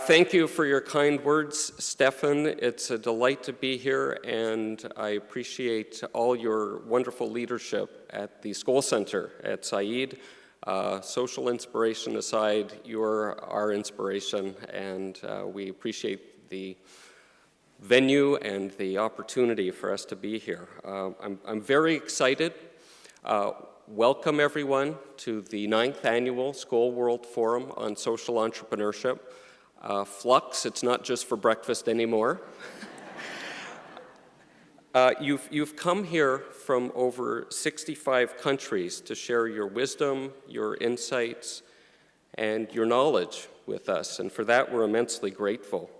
Thank you for your kind words, Stefan. It's a delight to be here, and I appreciate all your wonderful leadership at the Skoll Center at Said. Social inspiration aside, you're our inspiration, and we appreciate the venue and the opportunity for us to be here. I'm very excited. Welcome everyone to the 9th Annual Skoll World Forum on Social Entrepreneurship. Flux, it's not just for breakfast anymore. You've come here from over 65 countries to share your wisdom, your insights, and your knowledge with us, and for that we're immensely grateful.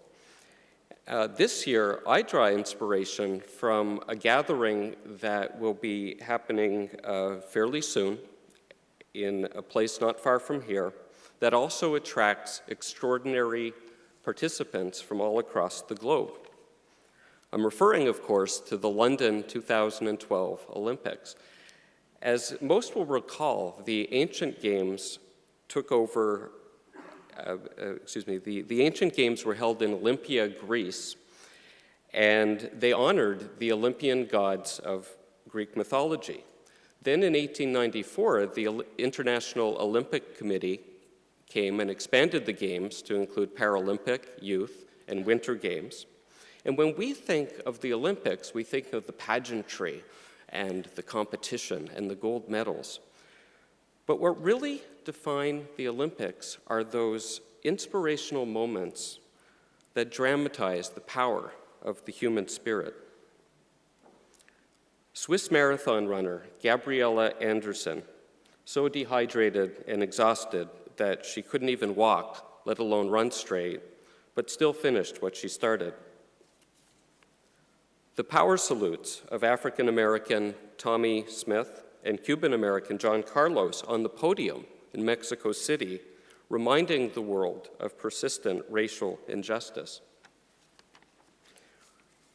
This year, I draw inspiration from a gathering that will be happening fairly soon in a place not far from here that also attracts extraordinary participants from all across the globe. I'm referring, of course, to the London 2012 Olympics. As most will recall, the ancient games took over, the ancient games were held in Olympia, Greece, and they honored the Olympian gods of Greek mythology. Then in 1894, the International Olympic Committee came and expanded the games to include Paralympic, Youth, and Winter Games. And when we think of the Olympics, we think of the pageantry and the competition and the gold medals. But what really define the Olympics are those inspirational moments that dramatize the power of the human spirit. Swiss marathon runner Gabriela Andersen, so dehydrated and exhausted that she couldn't even walk, let alone run straight, but still finished what she started. The power salutes of African-American Tommy Smith and Cuban-American John Carlos on the podium in Mexico City, reminding the world of persistent racial injustice.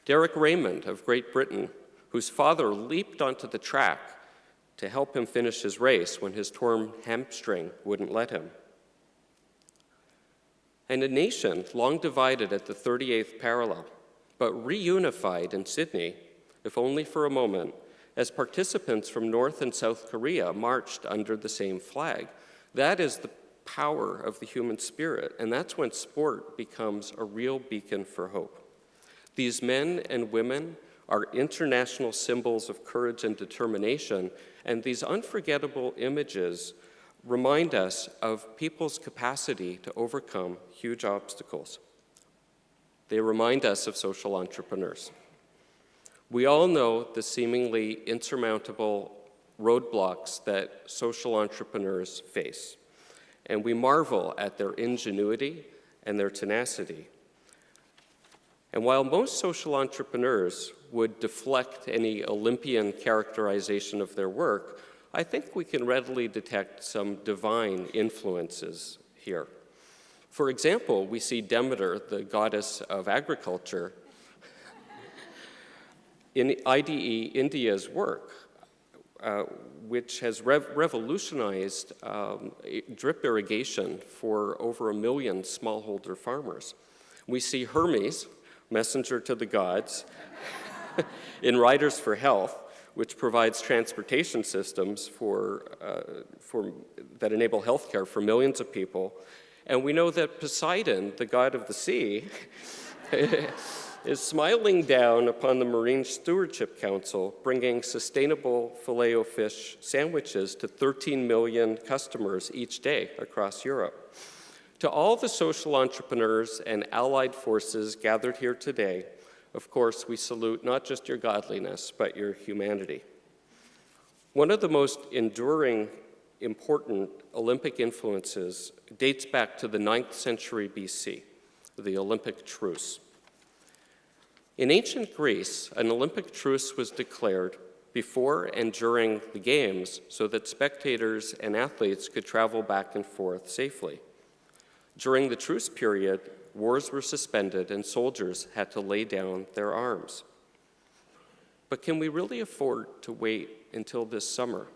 Derek Raymond of Great Britain, whose father leaped onto the track to help him finish his race when his torn hamstring wouldn't let him. And a nation long divided at the 38th parallel, but reunified in Sydney, if only for a moment, as participants from North and South Korea marched under the same flag. That is the power of the human spirit, and that's when sport becomes a real beacon for hope. These men and women are international symbols of courage and determination, and these unforgettable images remind us of people's capacity to overcome huge obstacles. They remind us of social entrepreneurs. We all know the seemingly insurmountable roadblocks that social entrepreneurs face, and we marvel at their ingenuity and their tenacity. And while most social entrepreneurs would deflect any Olympian characterization of their work, I think we can readily detect some divine influences here. For example, we see Demeter, the goddess of agriculture, in IDE India's work, which has revolutionized drip irrigation for over 1 million smallholder farmers. We see Hermes, messenger to the gods, in Riders for Health, which provides transportation systems that enable healthcare for millions of people. And we know that Poseidon, the god of the sea, is smiling down upon the Marine Stewardship Council, bringing sustainable filet-o-fish sandwiches to 13 million customers each day across Europe. To all the social entrepreneurs and allied forces gathered here today, of course, we salute not just your godliness, but your humanity. One of the most enduring, important Olympic influences dates back to the 9th century BC, the Olympic truce. In ancient Greece, an Olympic truce was declared before and during the games so that spectators and athletes could travel back and forth safely. During the truce period, wars were suspended and soldiers had to lay down their arms. But can we really afford to wait until this summer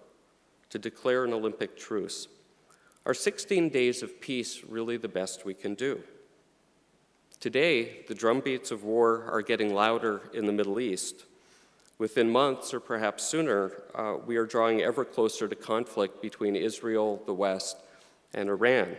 to declare an Olympic truce? Are 16 days of peace really the best we can do? Today, the drumbeats of war are getting louder in the Middle East. Within months, or perhaps sooner, we are drawing ever closer to conflict between Israel, the West, and Iran.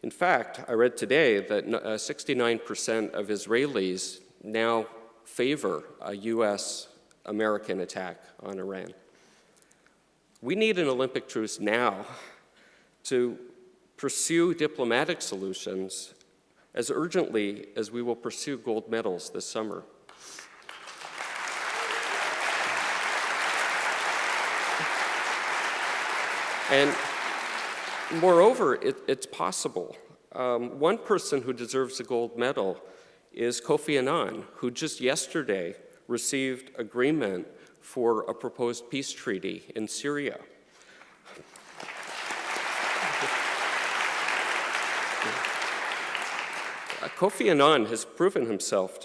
In fact, I read today that 69% of Israelis now favor a US-American attack on Iran. We need an Olympic truce now to pursue diplomatic solutions as urgently as we will pursue gold medals this summer. And moreover, it's possible. One person who deserves a gold medal is Kofi Annan, who just yesterday received agreement for a proposed peace treaty in Syria. Kofi Annan has proven himself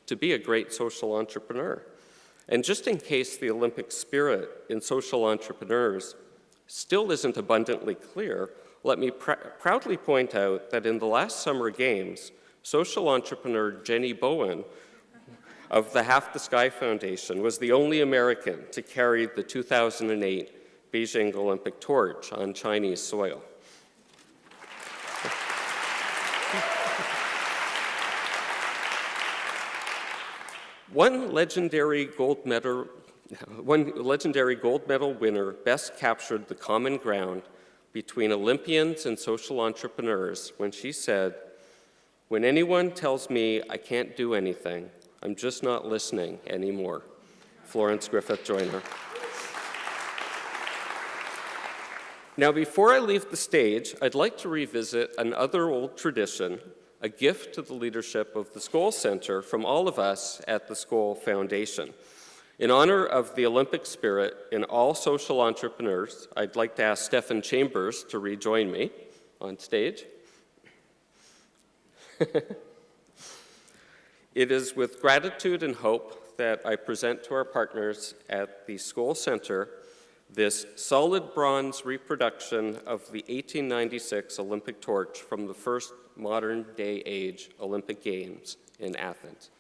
to be a great social entrepreneur. And just in case the Olympic spirit in social entrepreneurs still isn't abundantly clear, let me proudly point out that in the last Summer Games, social entrepreneur Jenny Bowen of the Half the Sky Foundation was the only American to carry the 2008 Beijing Olympic torch on Chinese soil. One legendary gold medal winner best captured the common ground between Olympians and social entrepreneurs when she said, "When anyone tells me I can't do anything, I'm just not listening anymore." Florence Griffith Joyner. Now, before I leave the stage, I'd like to revisit another old tradition, a gift to the leadership of the Skoll Center from all of us at the Skoll Foundation. In honor of the Olympic spirit in all social entrepreneurs, I'd like to ask Stephen Chambers to rejoin me on stage. It is with gratitude and hope that I present to our partners at the Skoll Center this solid bronze reproduction of the 1896 Olympic torch from the first modern-day age Olympic Games in Athens.